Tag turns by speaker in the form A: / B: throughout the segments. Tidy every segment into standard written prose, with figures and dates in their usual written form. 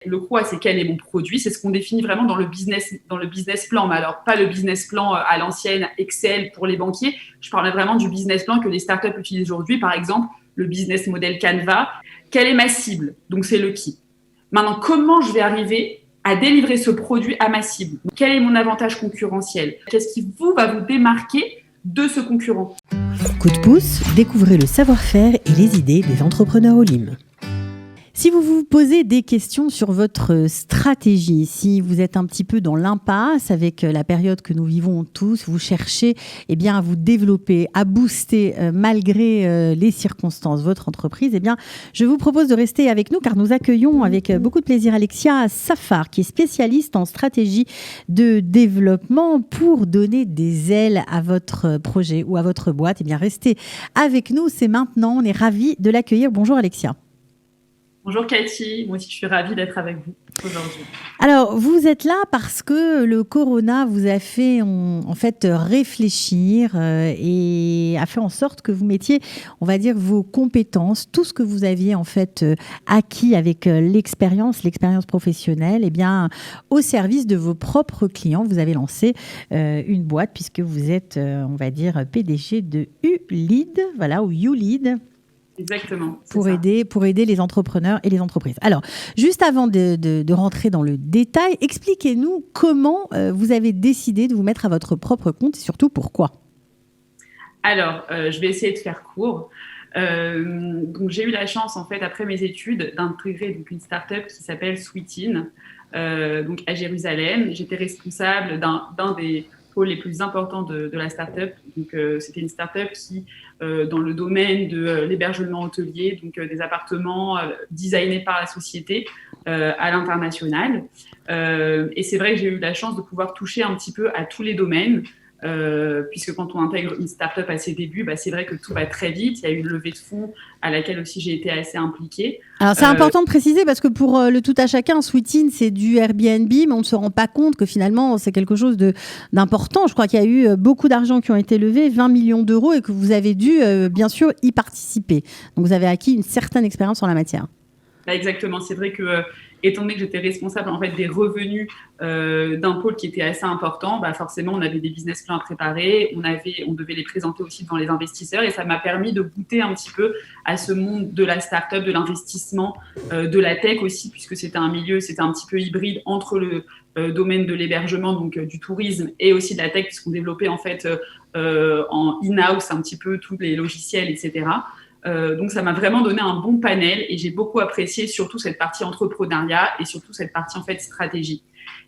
A: Le quoi, c'est quel est mon produit. C'est ce qu'on définit vraiment dans le business plan. Mais alors, pas le business plan à l'ancienne, Excel pour les banquiers. Je parlais vraiment du business plan que les startups utilisent aujourd'hui. Par exemple, le business model Canva. Quelle est ma cible? Donc, c'est le qui. Maintenant, comment je vais arriver à délivrer ce produit à ma cible? Quel est mon avantage concurrentiel? Qu'est-ce qui va vous démarquer de ce concurrent?
B: Coup de pouce, découvrez le savoir-faire et les idées des entrepreneurs Olim. Si vous vous posez des questions sur votre stratégie, si vous êtes un petit peu dans l'impasse avec la période que nous vivons tous, vous cherchez à vous développer, à booster malgré les circonstances votre entreprise, je vous propose de rester avec nous car nous accueillons avec beaucoup de plaisir Alexia Safar qui est spécialiste en stratégie de développement pour donner des ailes à votre projet ou à votre boîte. Restez avec nous, c'est maintenant, on est ravis de l'accueillir. Bonjour Alexia.
A: Bonjour Cathy, moi aussi je suis ravie d'être avec vous aujourd'hui.
B: Alors, vous êtes là parce que le corona vous a fait en fait réfléchir et a fait en sorte que vous mettiez, on va dire, vos compétences, tout ce que vous aviez en fait acquis avec l'expérience professionnelle, au service de vos propres clients. Vous avez lancé une boîte puisque vous êtes, on va dire, PDG de ULead, voilà, ou YouLead.
A: Exactement.
B: Pour aider les entrepreneurs et les entreprises. Alors, juste avant de rentrer dans le détail, expliquez-nous comment vous avez décidé de vous mettre à votre propre compte et surtout pourquoi.
A: Alors, je vais essayer de faire court. Donc, j'ai eu la chance, en fait, après mes études, d'intégrer une start-up qui s'appelle Sweetin, donc à Jérusalem. J'étais responsable d'un des pôles les plus importants de la start-up. Donc, c'était une start-up qui, dans le domaine de l'hébergement hôtelier, donc des appartements designés par la société à l'international. Et c'est vrai que j'ai eu la chance de pouvoir toucher un petit peu à tous les domaines. Puisque quand on intègre une start-up à ses débuts, c'est vrai que tout va très vite. Il y a eu une levée de fonds à laquelle aussi j'ai été assez impliquée.
B: Alors c'est important de préciser parce que pour le tout à chacun, Sweetin c'est du Airbnb, mais on ne se rend pas compte que finalement c'est quelque chose d'important. Je crois qu'il y a eu beaucoup d'argent qui ont été levés, 20 millions d'euros, et que vous avez dû bien sûr y participer. Donc vous avez acquis une certaine expérience en la matière.
A: Exactement, c'est vrai que étant donné que j'étais responsable en fait des revenus d'un pôle qui était assez important, forcément on avait des business plans à préparer, on devait les présenter aussi devant les investisseurs, et ça m'a permis de goûter un petit peu à ce monde de la start-up, de l'investissement, de la tech aussi, puisque c'était un petit peu hybride entre le domaine de l'hébergement, donc du tourisme, et aussi de la tech, puisqu'on développait en fait en in-house un petit peu tous les logiciels, etc. Donc ça m'a vraiment donné un bon panel et j'ai beaucoup apprécié surtout cette partie entrepreneuriat et surtout cette partie en fait stratégie.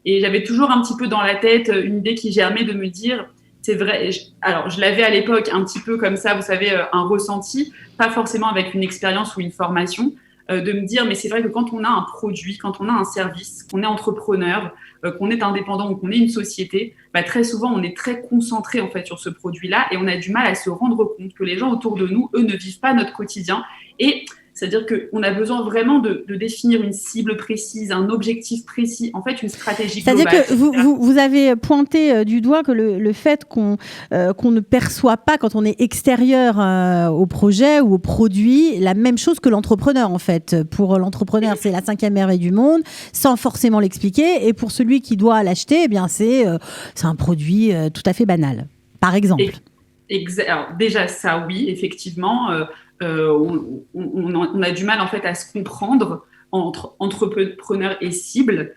A: Et j'avais toujours un petit peu dans la tête une idée qui germait de me dire, c'est vrai, alors je l'avais à l'époque un petit peu comme ça, vous savez, un ressenti, pas forcément avec une expérience ou une formation, de me dire, mais c'est vrai que quand on a un produit, quand on a un service, qu'on est entrepreneur, qu'on est indépendant ou qu'on est une société, très souvent, on est très concentré en fait sur ce produit-là et on a du mal à se rendre compte que les gens autour de nous, eux, ne vivent pas notre quotidien. Et c'est-à-dire qu'on a besoin vraiment de définir une cible précise, un objectif précis, en fait, une stratégie globale.
B: C'est-à-dire que vous avez pointé du doigt que le fait qu'on ne perçoit pas, quand on est extérieur au projet ou au produit, la même chose que l'entrepreneur, en fait. Pour l'entrepreneur, c'est la 5e merveille du monde, sans forcément l'expliquer. Et pour celui qui doit l'acheter, c'est un produit tout à fait banal, par exemple.
A: Alors, déjà, ça, oui, effectivement. On a du mal en fait à se comprendre entre entrepreneurs et cibles.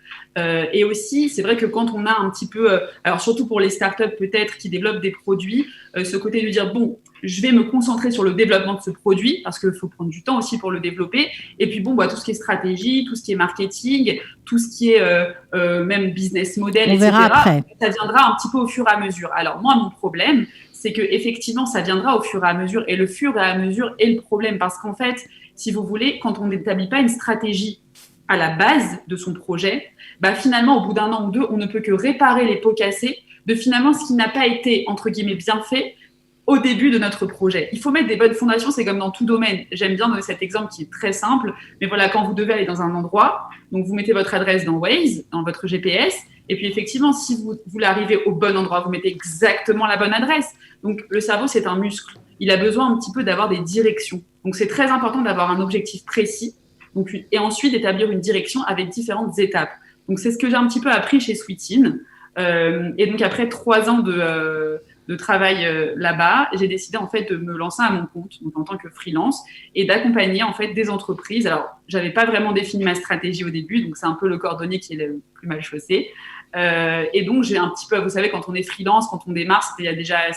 A: Et aussi, c'est vrai que quand on a un petit peu, alors surtout pour les startups peut-être qui développent des produits, ce côté de dire, bon, je vais me concentrer sur le développement de ce produit parce qu'il faut prendre du temps aussi pour le développer. Et puis, bon, tout ce qui est stratégie, tout ce qui est marketing, tout ce qui est même business model, etc., ça viendra un petit peu au fur et à mesure. Alors, moi, mon problème, c'est qu'effectivement, ça viendra au fur et à mesure. Et le fur et à mesure est le problème. Parce qu'en fait, si vous voulez, quand on n'établit pas une stratégie à la base de son projet, finalement, au bout d'un an ou deux, on ne peut que réparer les pots cassés de finalement ce qui n'a pas été, entre guillemets, bien fait au début de notre projet. Il faut mettre des bonnes fondations, c'est comme dans tout domaine. J'aime bien donner cet exemple qui est très simple, mais voilà, quand vous devez aller dans un endroit, donc vous mettez votre adresse dans Waze, dans votre GPS, et puis effectivement, si vous voulez arriver au bon endroit, vous mettez exactement la bonne adresse. Donc le cerveau, c'est un muscle. Il a besoin un petit peu d'avoir des directions. Donc c'est très important d'avoir un objectif précis, Et ensuite d'établir une direction avec différentes étapes. Donc, c'est ce que j'ai un petit peu appris chez Sweetin. Et donc, après 3 ans de travail là-bas, j'ai décidé en fait de me lancer à mon compte, donc en tant que freelance, et d'accompagner en fait des entreprises. Alors, j'avais pas vraiment défini ma stratégie au début, donc c'est un peu le cordonnier qui est le plus mal chaussé. Et donc, j'ai un petit peu, vous savez, quand on est freelance, quand on démarre, c'était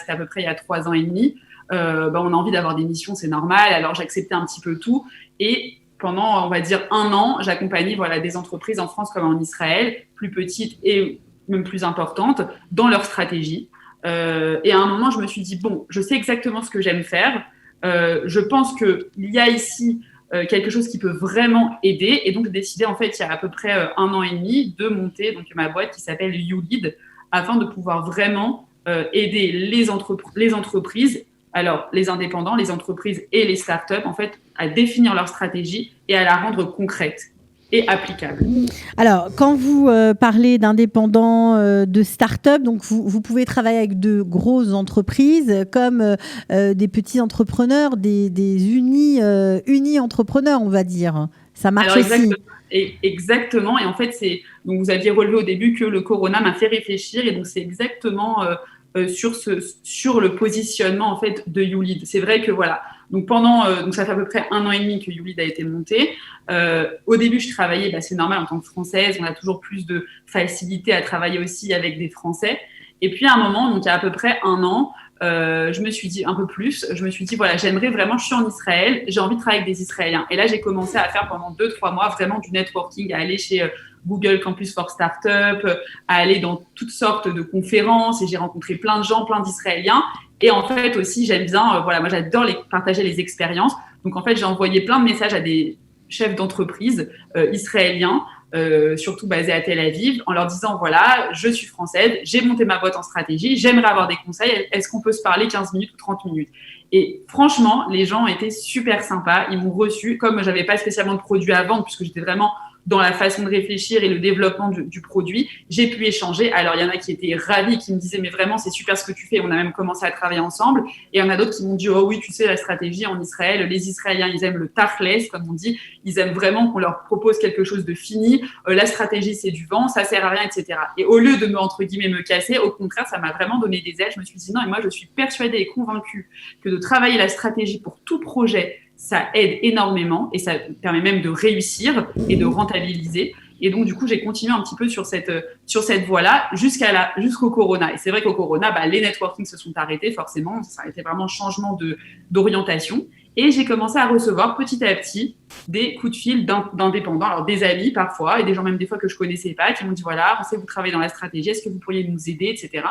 A: à peu près il y a 3 ans et demi, on a envie d'avoir des missions, c'est normal. Alors, j'acceptais un petit peu tout. Et pendant, on va dire, 1 an, j'accompagnais des entreprises en France comme en Israël, plus petites et même plus importantes, dans leur stratégie. Et à un moment, je me suis dit, bon, je sais exactement ce que j'aime faire. Je pense qu'il y a ici quelque chose qui peut vraiment aider. Et donc, j'ai décidé, en fait, il y a à peu près 1 an et demi, de monter donc, ma boîte qui s'appelle YouLead, afin de pouvoir vraiment aider les entreprises, alors les indépendants, les entreprises et les startups, en fait, à définir leur stratégie et à la rendre concrète et applicable.
B: Alors, quand vous parlez d'indépendants, de start-up, donc vous pouvez travailler avec de grosses entreprises comme des petits entrepreneurs, des uni-entrepreneurs, on va dire. Ça marche aussi.
A: Exactement. Et en fait, donc vous aviez relevé au début que le corona m'a fait réfléchir. Et donc, c'est exactement sur le positionnement en fait, de YouLead. C'est vrai que voilà. Donc, donc ça fait à peu près 1 an et demi que YouLead a été monté. Au début, je travaillais, c'est normal en tant que Française, on a toujours plus de facilité à travailler aussi avec des Français. Et puis à un moment, donc il y a à peu près 1 an, je me suis dit un peu plus, je me suis dit voilà, j'aimerais vraiment, je suis en Israël, j'ai envie de travailler avec des Israéliens. Et là, j'ai commencé à faire pendant 2-3 mois vraiment du networking, à aller chez Google Campus for Startup, à aller dans toutes sortes de conférences, et j'ai rencontré plein de gens, plein d'Israéliens. Et en fait aussi, j'aime bien, moi j'adore partager les expériences. Donc en fait, j'ai envoyé plein de messages à des chefs d'entreprise israéliens, surtout basés à Tel Aviv, en leur disant voilà, je suis française, j'ai monté ma boîte en stratégie, j'aimerais avoir des conseils, est-ce qu'on peut se parler 15 minutes ou 30 minutes? Et franchement, les gens étaient super sympas, ils m'ont reçu, comme j'avais pas spécialement de produit à vendre, puisque j'étais vraiment dans la façon de réfléchir et le développement du produit, j'ai pu échanger. Alors, il y en a qui étaient ravis, qui me disaient, mais vraiment, c'est super ce que tu fais. On a même commencé à travailler ensemble. Et il y en a d'autres qui m'ont dit, oh oui, tu sais, la stratégie en Israël, les Israéliens, ils aiment le tachlis, comme on dit. Ils aiment vraiment qu'on leur propose quelque chose de fini. La stratégie, c'est du vent, ça sert à rien, etc. Et au lieu de entre guillemets, me casser, au contraire, ça m'a vraiment donné des ailes. Je me suis dit, non, et moi, je suis persuadée et convaincue que de travailler la stratégie pour tout projet, ça aide énormément et ça permet même de réussir et de rentabiliser. Et donc, du coup, j'ai continué un petit peu sur cette voie-là jusqu'au corona. Et c'est vrai qu'au corona, les networking se sont arrêtés, forcément. Ça a été vraiment un changement d'orientation. Et j'ai commencé à recevoir petit à petit des coups de fil d'indépendants, alors des amis parfois, et des gens même des fois que je connaissais pas, qui m'ont dit voilà, on sait que vous travaillez dans la stratégie, est-ce que vous pourriez nous aider, etc.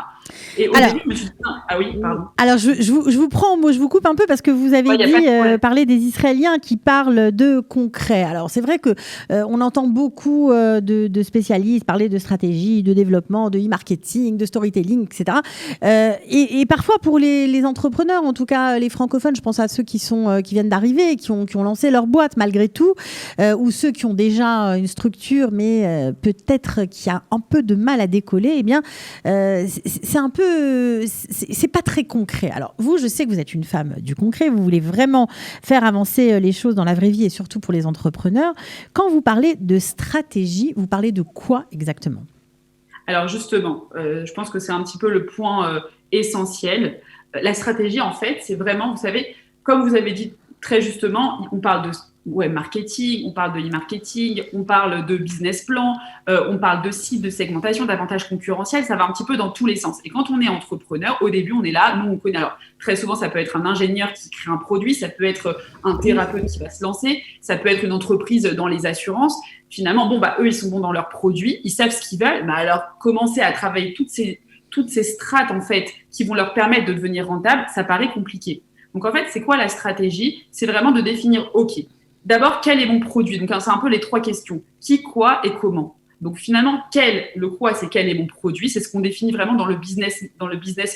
A: Et au début, je me suis dit ah oui, pardon.
B: Alors je vous coupe un peu parce que vous avez dit parler des Israéliens qui parlent de concret. Alors c'est vrai que on entend beaucoup de spécialistes parler de stratégie, de développement, de e-marketing, de storytelling, etc. Et parfois pour les entrepreneurs, en tout cas les francophones, je pense à ceux qui viennent d'arriver, qui ont lancé leur boîte malgré tout, ou ceux qui ont déjà une structure, mais peut-être qui a un peu de mal à décoller, eh bien, c'est pas très concret. Alors, vous, je sais que vous êtes une femme du concret, vous voulez vraiment faire avancer les choses dans la vraie vie et surtout pour les entrepreneurs. Quand vous parlez de stratégie, vous parlez de quoi exactement ?
A: Alors, justement, je pense que c'est un petit peu le point essentiel. La stratégie, en fait, c'est vraiment, vous savez, comme vous avez dit très justement, on parle de marketing, on parle de e-marketing, on parle de business plan, on parle de cible, de segmentation, d'avantages concurrentiels, ça va un petit peu dans tous les sens. Et quand on est entrepreneur, au début, on est là, nous, on connaît. Alors, très souvent, ça peut être un ingénieur qui crée un produit, ça peut être un thérapeute qui va se lancer, ça peut être une entreprise dans les assurances. Finalement, eux, ils sont bons dans leurs produits, ils savent ce qu'ils veulent, alors commencer à travailler toutes ces strates, en fait, qui vont leur permettre de devenir rentables, ça paraît compliqué. Donc, en fait, c'est quoi la stratégie ? C'est vraiment de définir, OK, d'abord, quel est mon produit ? Donc, c'est un peu les 3 questions. Qui, quoi et comment ? Donc, finalement, le quoi, c'est quel est mon produit ? C'est ce qu'on définit vraiment dans le business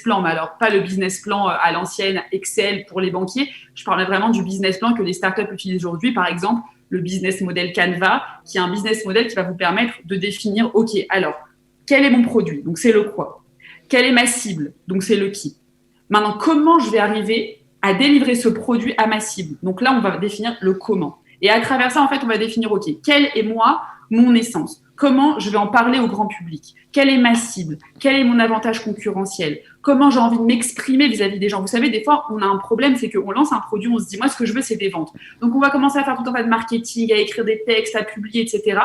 A: plan. Mais alors, pas le business plan à l'ancienne, Excel pour les banquiers. Je parlais vraiment du business plan que les startups utilisent aujourd'hui. Par exemple, le business model Canva, qui est un business model qui va vous permettre de définir, OK, alors, quel est mon produit ? Donc, c'est le quoi. Quelle est ma cible ? Donc, c'est le qui. Maintenant, comment je vais arriver à délivrer ce produit à ma cible. Donc là, on va définir le comment. Et à travers ça, en fait, on va définir, OK, quelle est moi, mon essence? Comment je vais en parler au grand public? Quelle est ma cible? Quel est mon avantage concurrentiel? Comment j'ai envie de m'exprimer vis-à-vis des gens? Vous savez, des fois, on a un problème, c'est qu'on lance un produit, on se dit, moi, ce que je veux, c'est des ventes. Donc, on va commencer à faire tout un tas de marketing, à écrire des textes, à publier, etc.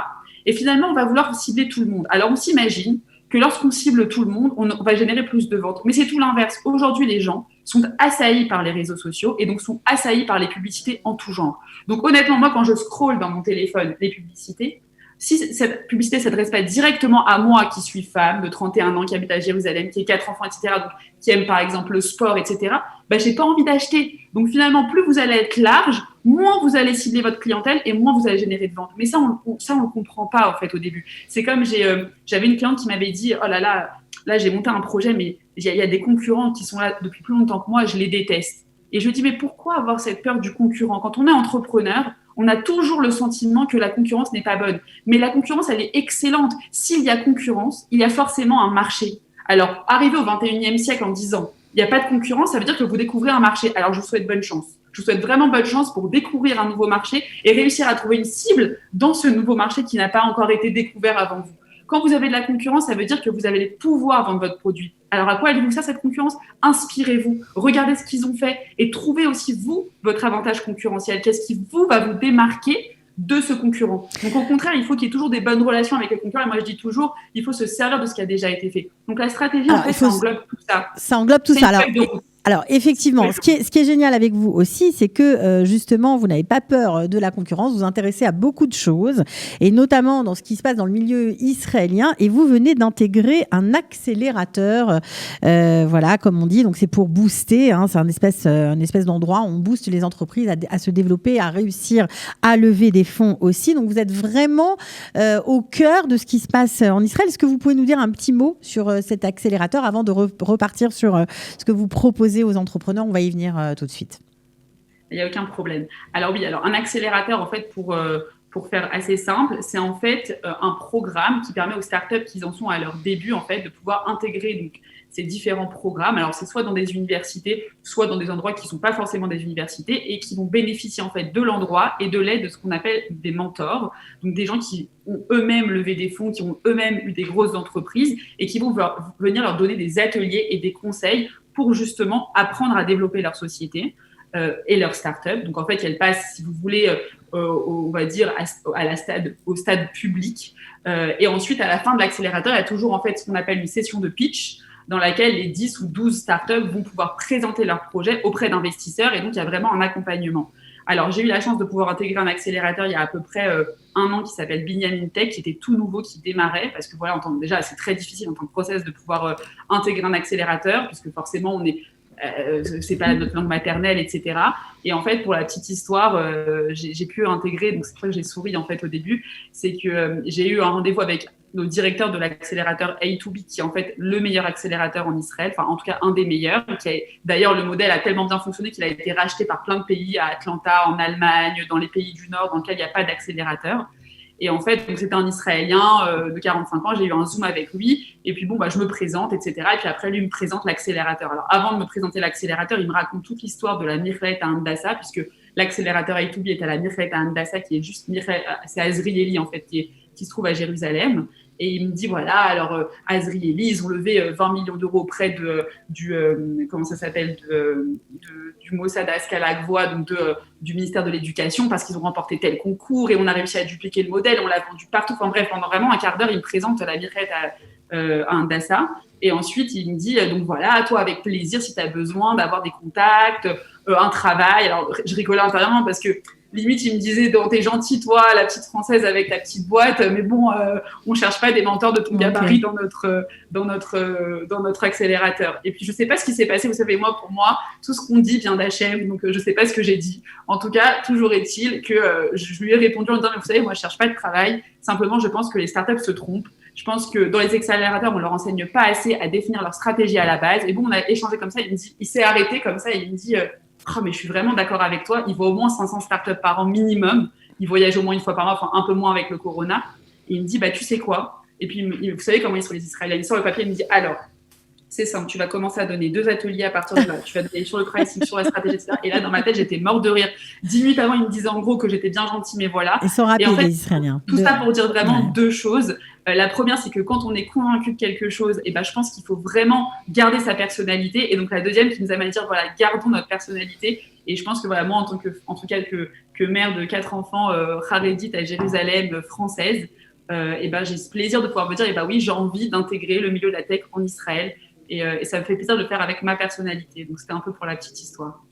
A: Et finalement, on va vouloir cibler tout le monde. Alors, on s'imagine que lorsqu'on cible tout le monde, on va générer plus de ventes. Mais c'est tout l'inverse. Aujourd'hui, les gens sont assaillis par les réseaux sociaux et donc sont assaillis par les publicités en tout genre. Donc, honnêtement, moi, quand je scrolle dans mon téléphone les publicités, si cette publicité ne s'adresse pas directement à moi qui suis femme de 31 ans, qui habite à Jérusalem, qui a 4 enfants, etc., donc qui aime par exemple le sport, etc., ben, je n'ai pas envie d'acheter. Donc finalement, plus vous allez être large, moins vous allez cibler votre clientèle et moins vous allez générer de ventes. Mais ça, on ne le comprend pas en fait au début. C'est comme j'avais une cliente qui m'avait dit « Oh là, j'ai monté un projet, mais il y a des concurrents qui sont là depuis plus longtemps que moi, je les déteste. » Et je lui dis « Mais pourquoi avoir cette peur du concurrent? Quand on est entrepreneur, on a toujours le sentiment que la concurrence n'est pas bonne. Mais la concurrence, elle est excellente. S'il y a concurrence, il y a forcément un marché. Alors, arriver au 21e siècle en disant il n'y a pas de concurrence, ça veut dire que vous découvrez un marché. Alors, je vous souhaite bonne chance. Je vous souhaite vraiment bonne chance pour découvrir un nouveau marché et réussir à trouver une cible dans ce nouveau marché qui n'a pas encore été découvert avant vous. Quand vous avez de la concurrence, ça veut dire que vous avez les pouvoirs vendre votre produit. Alors, à quoi elle vous ça, cette concurrence? Inspirez-vous, regardez ce qu'ils ont fait et trouvez aussi, vous, votre avantage concurrentiel. Qu'est-ce qui, vous, va vous démarquer de ce concurrent? Donc, au contraire, il faut qu'il y ait toujours des bonnes relations avec les concurrents. Et moi, je dis toujours, il faut se servir de ce qui a déjà été fait. Donc, la stratégie, en fait, ça englobe tout ça.
B: Ça englobe tout ça. Alors, effectivement, ce qui est génial avec vous aussi, c'est que justement, vous n'avez pas peur de la concurrence, vous vous intéressez à beaucoup de choses, et notamment dans ce qui se passe dans le milieu israélien, et vous venez d'intégrer un accélérateur, voilà, comme on dit, donc c'est pour booster, hein, c'est un espèce d'endroit où on booste les entreprises à se développer, à réussir à lever des fonds aussi. Donc, vous êtes vraiment au cœur de ce qui se passe en Israël. Est-ce que vous pouvez nous dire un petit mot sur cet accélérateur avant de repartir sur ce que vous proposez aux entrepreneurs? On va y venir tout de suite.
A: Il n'y a aucun problème. Alors oui, un accélérateur, en fait, pour faire assez simple, c'est en fait un programme qui permet aux startups qui en sont à leur début, en fait, de pouvoir intégrer donc, ces différents programmes. Alors, c'est soit dans des universités, soit dans des endroits qui ne sont pas forcément des universités et qui vont bénéficier, en fait, de l'endroit et de l'aide de ce qu'on appelle des mentors. Donc, des gens qui ont eux-mêmes levé des fonds, qui ont eux-mêmes eu des grosses entreprises et qui vont venir leur donner des ateliers et des conseils pour justement apprendre à développer leur société et leur start-up. Donc, en fait, elles passent, si vous voulez, on va dire, au stade public. Et ensuite, à la fin de l'accélérateur, il y a toujours, en fait, ce qu'on appelle une session de pitch dans laquelle les 10 ou 12 startups vont pouvoir présenter leur projet auprès d'investisseurs. Et donc, il y a vraiment un accompagnement. Alors, j'ai eu la chance de pouvoir intégrer un accélérateur il y a à peu près un an qui s'appelle Binyamin Tech, qui était tout nouveau, qui démarrait, parce que voilà, déjà, c'est très difficile en tant que process de pouvoir intégrer un accélérateur, puisque forcément, c'est pas notre langue maternelle, etc. Et en fait, pour la petite histoire, j'ai pu intégrer, donc c'est pour ça que j'ai souri en fait au début, c'est que j'ai eu un rendez-vous avec le directeur de l'accélérateur A2B, qui est en fait le meilleur accélérateur en Israël, enfin en tout cas un des meilleurs. D'ailleurs, le modèle a tellement bien fonctionné qu'il a été racheté par plein de pays, à Atlanta, en Allemagne, dans les pays du Nord, dans lesquels il n'y a pas d'accélérateur. Et en fait, c'était un Israélien de 45 ans, j'ai eu un Zoom avec lui, et puis bon, je me présente, etc. Et puis après, lui me présente l'accélérateur. Alors avant de me présenter l'accélérateur, il me raconte toute l'histoire de la Michlet à Hadassah, puisque l'accélérateur A2B est à la Michlet à Hadassah, qui est juste c'est Azrieli en fait, qui se trouve à Jérusalem. Et il me dit, voilà, alors Azrieli, ils ont levé 20 millions d'euros auprès du Mossad Haskala Gvoa, donc du ministère de l'Éducation, parce qu'ils ont remporté tel concours et on a réussi à dupliquer le modèle, on l'a vendu partout. Enfin bref, pendant vraiment un quart d'heure, il me présente la Michlet à Hadassah. Et ensuite, il me dit, donc voilà, toi, avec plaisir, si tu as besoin d'avoir des contacts, un travail. Alors, je rigolais intérieurement parce que limite, il me disait, t'es gentille, toi, la petite française avec ta petite boîte, mais bon, on cherche pas des mentors de ton gabarit dans notre accélérateur. Et puis, je sais pas ce qui s'est passé. Vous savez, pour moi, tout ce qu'on dit vient d'H&M, donc je sais pas ce que j'ai dit. En tout cas, toujours est-il que je lui ai répondu en disant, mais vous savez, moi, je cherche pas de travail. Simplement, je pense que les startups se trompent. Je pense que dans les accélérateurs, on leur enseigne pas assez à définir leur stratégie à la base. Et bon, on a échangé comme ça. Il s'est arrêté comme ça et il me dit, oh, mais je suis vraiment d'accord avec toi. Il voit au moins 500 startups par an minimum. Il voyage au moins une fois par mois, enfin un peu moins avec le corona. Et il me dit, tu sais quoi? Et puis, vous savez comment ils sont les Israéliens. Il sort le papier, il me dit, alors, c'est simple, tu vas commencer à donner 2 ateliers à partir de là, tu vas donner sur le pricing, sur la stratégie, etc. Et là, dans ma tête, j'étais morte de rire. 10 minutes avant, ils me disaient en gros que j'étais bien gentille, mais voilà.
B: Ils sont rapides,
A: et en fait,
B: les Israéliens.
A: Tout ça pour dire vraiment 2 choses. La première, c'est que quand on est convaincu de quelque chose, et ben, je pense qu'il faut vraiment garder sa personnalité. Et donc, la deuxième qui nous amène à dire, voilà, gardons notre personnalité. Et je pense que voilà, moi, en tout cas que mère de 4 enfants harédites à Jérusalem, française, et ben, j'ai ce plaisir de pouvoir me dire, et ben oui, j'ai envie d'intégrer le milieu de la tech en Israël. Et ça me fait plaisir de le faire avec ma personnalité. Donc, c'était un peu pour la petite histoire.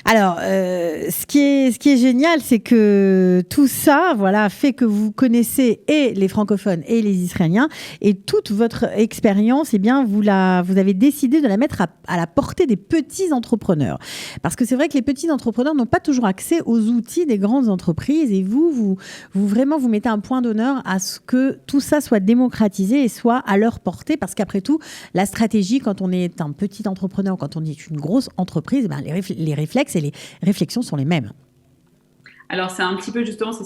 B: Alors, ce qui est génial, c'est que tout ça, voilà, fait que vous connaissez et les francophones et les Israéliens, et toute votre expérience, eh bien, vous avez décidé de la mettre à la portée des petits entrepreneurs. Parce que c'est vrai que les petits entrepreneurs n'ont pas toujours accès aux outils des grandes entreprises, et vous vraiment vous mettez un point d'honneur à ce que tout ça soit démocratisé et soit à leur portée, parce qu'après tout, la stratégie, quand on est un petit entrepreneur, quand on est une grosse entreprise, ben, les réflexes et les réflexions sont les mêmes.
A: Alors, c'est un petit peu justement, c'est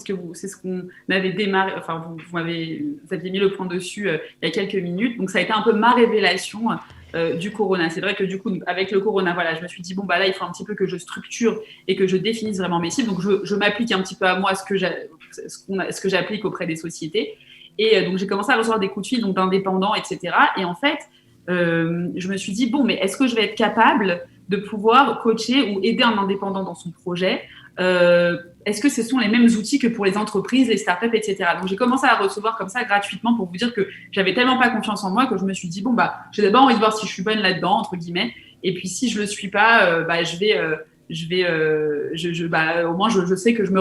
A: ce qu'on avait démarré, enfin, vous aviez mis le point dessus il y a quelques minutes. Donc, ça a été un peu ma révélation du Corona. C'est vrai que du coup, avec le Corona, voilà, je me suis dit, bon, bah là, il faut un petit peu que je structure et que je définisse vraiment mes cibles. Donc, je m'applique un petit peu à moi ce que j'applique auprès des sociétés. Et donc, j'ai commencé à recevoir des coups de fil donc, d'indépendants, etc. Et en fait, je me suis dit, bon, mais est-ce que je vais être capable de pouvoir coacher ou aider un indépendant dans son projet? Est-ce que ce sont les mêmes outils que pour les entreprises, les startups, etc. Donc, j'ai commencé à recevoir comme ça gratuitement pour vous dire que j'avais tellement pas confiance en moi que je me suis dit, bon, bah, j'ai d'abord envie de voir si je suis bonne là-dedans, entre guillemets. Et puis, si je le suis pas, bah, au moins, je sais que je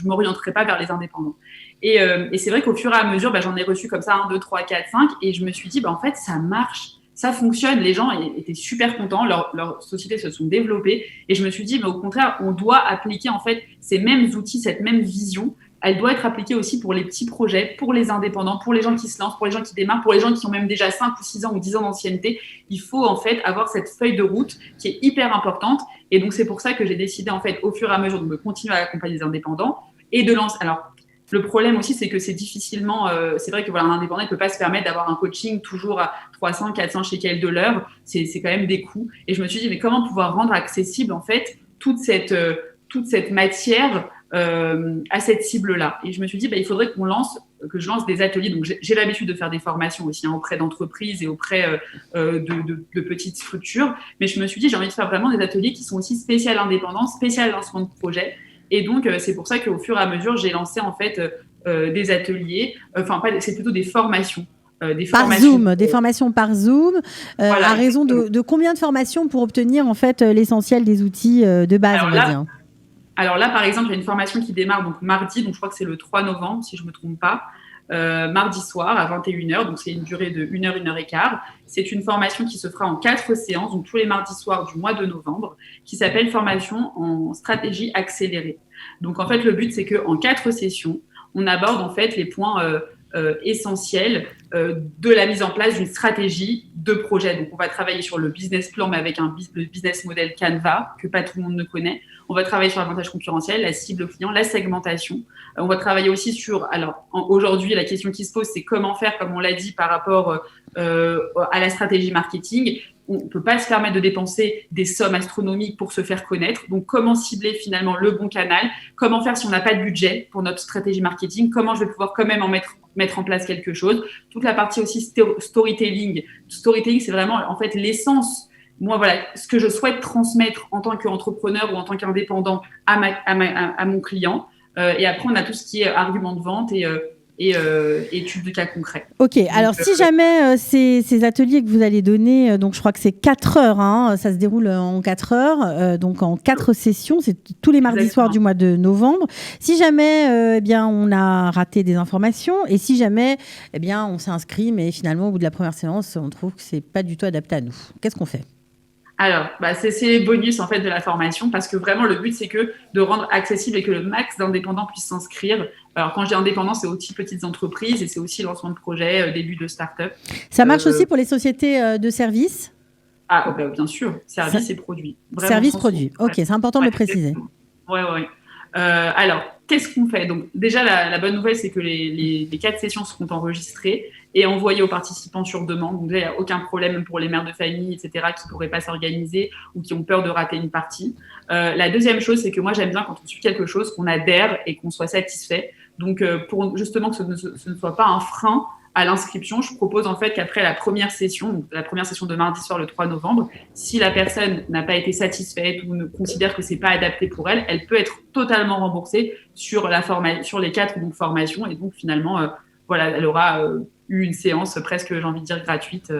A: m'orienterai pas vers les indépendants. Et c'est vrai qu'au fur et à mesure, bah, j'en ai reçu comme ça 1, 2, 3, 4, 5. Et je me suis dit, bah, en fait, ça marche. Ça fonctionne, les gens étaient super contents, leurs sociétés se sont développées et je me suis dit, mais au contraire, on doit appliquer en fait ces mêmes outils, cette même vision, elle doit être appliquée aussi pour les petits projets, pour les indépendants, pour les gens qui se lancent, pour les gens qui démarrent, pour les gens qui ont même déjà 5 ou 6 ans ou 10 ans d'ancienneté. Il faut en fait avoir cette feuille de route qui est hyper importante et donc c'est pour ça que j'ai décidé en fait au fur et à mesure de me continuer à accompagner les indépendants et de lancer. Alors, le problème aussi, c'est que c'est difficilement. C'est vrai que voilà, un indépendant ne peut pas se permettre d'avoir un coaching toujours à 300, 400 shekels de l'heure. C'est quand même des coûts. Et je me suis dit, mais comment pouvoir rendre accessible en fait toute cette matière à cette cible-là? Et je me suis dit, bah, il faudrait que je lance des ateliers. Donc j'ai l'habitude de faire des formations aussi auprès d'entreprises et auprès de petites structures. Mais je me suis dit, j'ai envie de faire vraiment des ateliers qui sont aussi spécial indépendants, spécial lancement de projet. Et donc, c'est pour ça qu'au fur et à mesure, j'ai lancé en fait des ateliers, c'est plutôt des formations.
B: Des formations par Zoom. Voilà, à raison de combien de formations pour obtenir en fait l'essentiel des outils de base, on va dire?
A: Alors là, par exemple, il y a une formation qui démarre donc mardi, donc je crois que c'est le 3 novembre, si je ne me trompe pas. Mardi soir à 21h, donc c'est une durée de 1 heure, 1 heure et quart. C'est une formation qui se fera en 4 séances, donc tous les mardis soirs du mois de novembre, qui s'appelle formation en stratégie accélérée. Donc en fait, le but, c'est qu'en 4 sessions, on aborde en fait les points essentiels de la mise en place d'une stratégie de projet. Donc on va travailler sur le business plan, mais avec le business model Canva, que pas tout le monde ne connaît. On va travailler sur l'avantage concurrentiel, la cible client, la segmentation. On va travailler aussi sur, aujourd'hui, la question qui se pose, c'est comment faire, comme on l'a dit, par rapport à la stratégie marketing. On ne peut pas se permettre de dépenser des sommes astronomiques pour se faire connaître. Donc, comment cibler finalement le bon canal? Comment faire si on n'a pas de budget pour notre stratégie marketing? Comment je vais pouvoir quand même mettre en place quelque chose? Toute la partie aussi storytelling. Storytelling, c'est vraiment en fait l'essence. Moi, voilà, ce que je souhaite transmettre en tant qu'entrepreneur ou en tant qu'indépendant à mon client. Et après, on a tout ce qui est argument de vente et études de cas concrets.
B: Ok, alors si jamais ces ateliers que vous allez donner, donc je crois que c'est 4 heures, hein, ça se déroule en 4 heures, donc en 4 sessions, c'est tous les mardis soirs du mois de novembre. Si jamais eh bien, on a raté des informations et si jamais eh bien, on s'est inscrit, mais finalement au bout de la première séance, on trouve que c'est pas du tout adapté à nous, qu'est-ce qu'on fait?
A: Alors, c'est les bonus en fait de la formation parce que vraiment le but c'est que de rendre accessible et que le max d'indépendants puissent s'inscrire. Alors quand je dis indépendant, c'est aussi petites entreprises et c'est aussi lancement de projet, début de start-up.
B: Ça marche aussi pour les sociétés de services?
A: Ah bien sûr, services et produits.
B: Services, produits. Ok, c'est important de le préciser.
A: Ouais. Alors qu'est-ce qu'on fait? Donc, déjà, la bonne nouvelle, c'est que les 4 sessions seront enregistrées et envoyées aux participants sur demande. Donc, il n'y a aucun problème pour les mères de famille, etc., qui ne pourraient pas s'organiser ou qui ont peur de rater une partie. La deuxième chose, c'est que moi, j'aime bien quand on suit quelque chose, qu'on adhère et qu'on soit satisfait. Donc, pour justement que ce ne soit pas un frein à l'inscription, je propose en fait qu'après la première session de mardi soir le 3 novembre, si la personne n'a pas été satisfaite ou ne considère que c'est pas adapté pour elle, elle peut être totalement remboursée sur les 4 formations et donc finalement voilà, elle aura eu une séance presque, j'ai envie de dire, gratuite.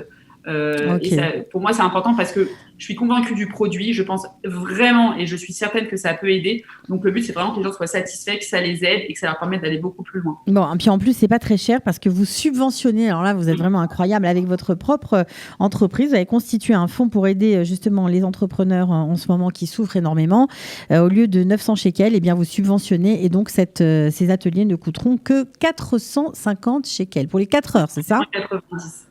A: Et ça, pour moi, c'est important parce que je suis convaincue du produit, je pense vraiment et je suis certaine que ça peut aider. Donc, le but, c'est vraiment que les gens soient satisfaits, que ça les aide et que ça leur permette d'aller beaucoup plus loin.
B: Bon, et puis en plus, c'est pas très cher parce que vous subventionnez. Alors là, vous êtes vraiment incroyable avec votre propre entreprise. Vous avez constitué un fonds pour aider justement les entrepreneurs en ce moment qui souffrent énormément. Au lieu de 900 shekels, eh bien, vous subventionnez et donc ces ateliers ne coûteront que 450 shekels pour les 4 heures, c'est ça?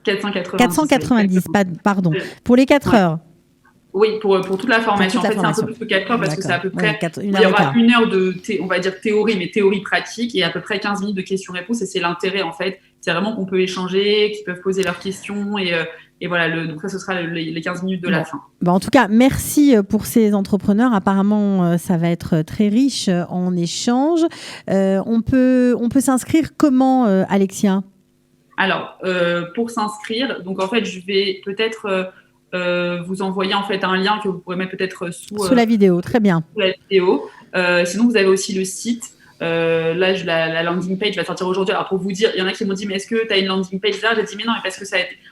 B: 490, pardon. Pour les 4 heures.
A: Oui, pour toute la formation. En fait, c'est un peu plus que 4 heures parce que c'est à peu près, il y aura 1 heure de, on va dire théorie, mais théorie pratique et à peu près 15 minutes de questions-réponses. Et c'est l'intérêt, en fait. C'est vraiment qu'on peut échanger, qu'ils peuvent poser leurs questions et voilà, donc ça, ce sera les 15 minutes de la fin.
B: Bon, en tout cas, merci pour ces entrepreneurs. Apparemment, ça va être très riche en échanges. On peut s'inscrire comment, Alexia?
A: Alors, pour s'inscrire, donc en fait, je vais peut-être vous envoyer en fait un lien que vous pourrez mettre peut-être sous
B: la vidéo. Très bien.
A: Sous la vidéo. Sinon, vous avez aussi le site. Là, la landing page va sortir aujourd'hui. Alors, pour vous dire, il y en a qui m'ont dit, mais est-ce que tu as une landing page là? J'ai dit, mais non, mais parce que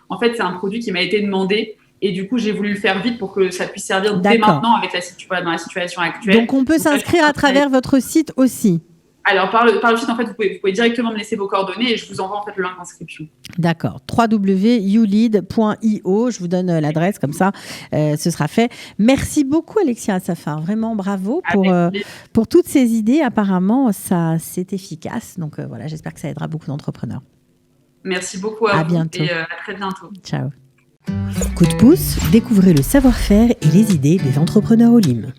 A: en fait, c'est un produit qui m'a été demandé. Et du coup, j'ai voulu le faire vite pour que ça puisse servir dès maintenant avec dans la situation actuelle.
B: Donc, on peut s'inscrire à travers votre site aussi.
A: Alors, par le site, en fait, vous pouvez directement me laisser vos coordonnées et je vous envoie en fait le lien d'inscription.
B: D'accord. www.youlead.io. Je vous donne l'adresse, comme ça, ce sera fait. Merci beaucoup, Alexia Assafar. Vraiment, bravo pour toutes ces idées. Apparemment, c'est efficace. Donc, voilà, j'espère que ça aidera beaucoup d'entrepreneurs.
A: Merci beaucoup à vous
B: bientôt.
A: Et à très bientôt.
B: Ciao. Coup de pouce, découvrez le savoir-faire et les idées des entrepreneurs Olim.